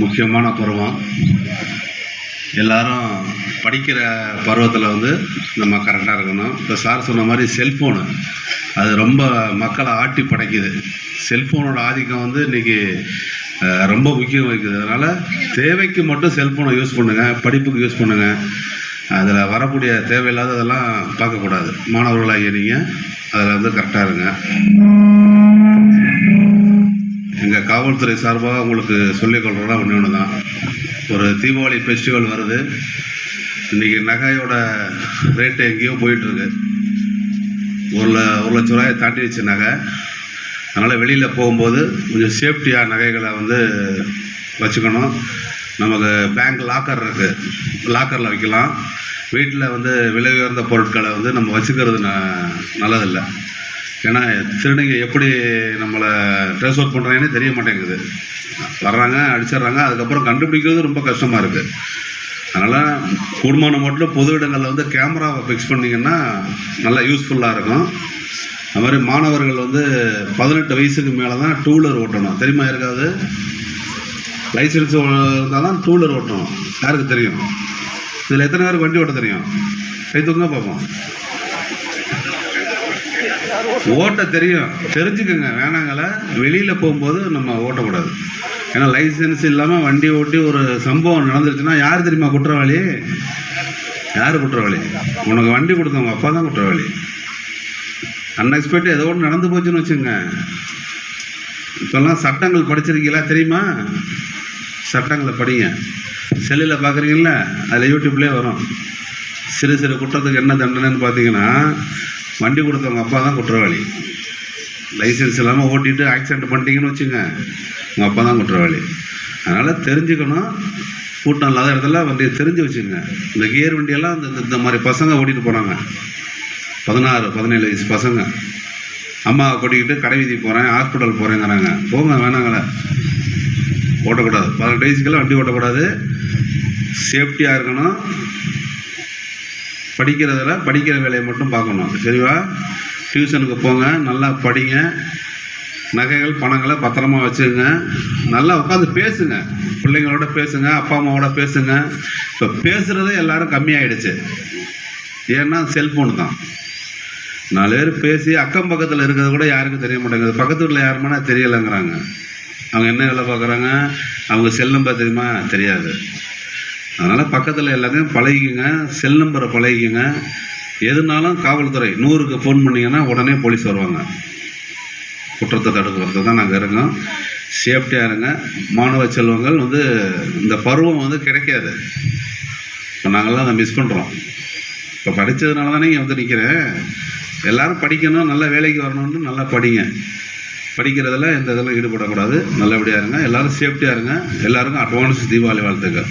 முக்கியமான பருவம். எல்லாரும் படிக்கிற பருவத்தில் வந்து நம்ம கரெக்டாக இருக்கணும். இப்போ சார் சொன்ன மாதிரி செல்ஃபோனு அது ரொம்ப மக்களை ஆட்டி படைக்குது. செல்ஃபோனோட ஆதிக்கம் வந்து இன்றைக்கி ரொம்ப முக்கியம் வைக்குது. அதனால் தேவைக்கு மட்டும் செல்ஃபோனை யூஸ் பண்ணுங்கள், படிப்புக்கு யூஸ் பண்ணுங்கள். அதில் வரக்கூடிய தேவையில்லாததெல்லாம் பார்க்கக்கூடாது. மாணவர்களாகிய நீங்கள் அதில் வந்து கரெக்டாக இருங்க. எங்கள் காவல்துறை சார்பாக உங்களுக்கு சொல்லிக்கொள்கிறதா ஒன்று தான். ஒரு தீபாவளி ஃபெஸ்டிவல் வருது. இன்றைக்கி நகையோட ரேட்டு எங்கேயோ போயிட்டுருக்கு. 1 லட்ச ரூபாயை தாண்டிடுச்சு நகை. அதனால் வெளியில் போகும்போது கொஞ்சம் சேஃப்டியாக நகைகளை வந்து வச்சுக்கணும். நமக்கு பேங்க் லாக்கர் இருக்குது, லாக்கரில் வைக்கலாம். வீட்டில் வந்து விலை உயர்ந்த பொருட்களை வந்து நம்ம வச்சுக்கிறது நல்லதில்லை. ஏன்னா திருநங்கை எப்படி நம்மளை ட்ரேஸ் அவுட் பண்ணுறாங்கன்னே தெரிய மாட்டேங்குது. வர்றாங்க, அடிச்சிட்றாங்க, அதுக்கப்புறம் கண்டுபிடிக்கிறது ரொம்ப கஷ்டமாக இருக்குது. அதனால் கூடுமான மட்டும் பொது இடங்களில் வந்து கேமராவை ஃபிக்ஸ் பண்ணிங்கன்னா நல்லா யூஸ்ஃபுல்லாக இருக்கும். அது மாதிரி மாணவர்கள் வந்து 18 வயசுக்கு மேலே தான் டூ வீலர் ஓட்டணும். தெரியுமா? இருக்காது. லைசன்ஸ் இருந்தால் தான் டூ வீலர் ஓட்டணும். யாருக்கு தெரியும்? இதில் எத்தனை பேருக்கு வண்டி ஓட்ட தெரியும்? கை தூங்க பார்ப்போம். ஓட்ட தெரியும், தெரிஞ்சுக்கோங்க. வேணாங்கள வெளியில் போகும்போது நம்ம ஓட்டக்கூடாது. ஏன்னா லைசன்ஸ் இல்லாமல் வண்டி ஓட்டி ஒரு சம்பவம் நடந்துருச்சுன்னா யார் தெரியுமா குற்றவாளி? யார் குற்றவாளி? உனக்கு வண்டி கொடுத்தவங்க அப்பா தான் குற்றவாளி. அன்எக்ஸ்பெக்டட் ஏதோ ஒன்று நடந்து போச்சுன்னு வச்சுங்க. இப்போல்லாம் சட்டங்கள் படிச்சிருக்கீங்களா? தெரியுமா? சட்டங்களை படிங்க. செல்லில் பார்க்குறீங்கள, அதில் யூடியூப்லேயே வரும். சிறு சிறு குற்றத்துக்கு என்ன தண்டனைன்னு பார்த்தீங்கன்னா, வண்டி கொடுத்தவங்க அப்பா தான் குற்றவாளி. லைசன்ஸ் இல்லாமல் ஓட்டிட்டு ஆக்சிடென்ட் பண்ணிட்டீங்கன்னு வச்சுங்க, உங்கள் அப்பா தான் குற்றவாளி. அதனால் தெரிஞ்சுக்கணும். கூட்டம் இல்லாத இடத்துல வண்டியை தெரிஞ்சு வச்சுங்க. இந்த கியர் வண்டியெல்லாம் இந்த மாதிரி பசங்க ஓட்டிகிட்டு போகிறாங்க. 16-17 வயசு பசங்க அம்மாவை கூட்டிக்கிட்டு கடை வீதி போகிறேன், ஹாஸ்பிட்டல் போகிறேங்கிறாங்க. போங்க, வேணாங்களே. ஓட்டக்கூடாது. 18 வயசுக்கெல்லாம் வண்டி ஓட்டக்கூடாது. சேஃப்டியாக இருக்கணும். படிக்கிற வேலையை மட்டும் பார்க்கணும். சரிவா? டியூஷனுக்கு போங்க, நல்லா படிங்க. நகைகள் பணங்களை பத்திரமா வச்சுங்க. நல்லா உட்காந்து பேசுங்க, பிள்ளைங்களோட பேசுங்க, அப்பா அம்மாவோட பேசுங்க. இப்போ பேசுகிறதே எல்லோரும் கம்மியாயிடுச்சு. ஏன்னா செல்ஃபோனு தான். 4 பேர் பேசி அக்கம் பக்கத்தில் இருக்கிறது கூட யாருக்கும் தெரிய மாட்டேங்குது. பக்கத்து வீட்டில் யாருமானா தெரியலைங்கிறாங்க. அவங்க என்ன வேலை பார்க்குறாங்க? அவங்க செல் நம்பர் தெரியுமா? தெரியாது. அதனால் பக்கத்தில் எல்லாத்தையும் பழகிக்குங்க, செல் நம்பரை பழகிக்குங்க. எதுனாலும் காவல்துறை 100க்கு ஃபோன் பண்ணிங்கன்னா உடனே போலீஸ் வருவாங்க. குற்றத்தை தடுக்கிறது தான் நாங்கள் இருக்கோம். சேஃப்டியாக இருங்க. மாணவ செல்வங்கள் வந்து இந்த பருவம் வந்து கிடைக்காது. இப்போ நாங்கள்லாம் அதை மிஸ் பண்ணுறோம். இப்போ படித்ததுனால தானே இங்கே வந்து நிற்கிறேன். எல்லோரும் படிக்கணும், நல்ல வேலைக்கு வரணும்னு நல்லா படிங்க. படிக்கிறதில் எந்த இதெல்லாம் ஈடுபடக்கூடாது. நல்லபடியாக இருங்க. எல்லோரும் சேஃப்டியாக இருங்க. எல்லாருக்கும் அட்வான்ஸ் தீபாவளி வாழ்த்துக்கள்.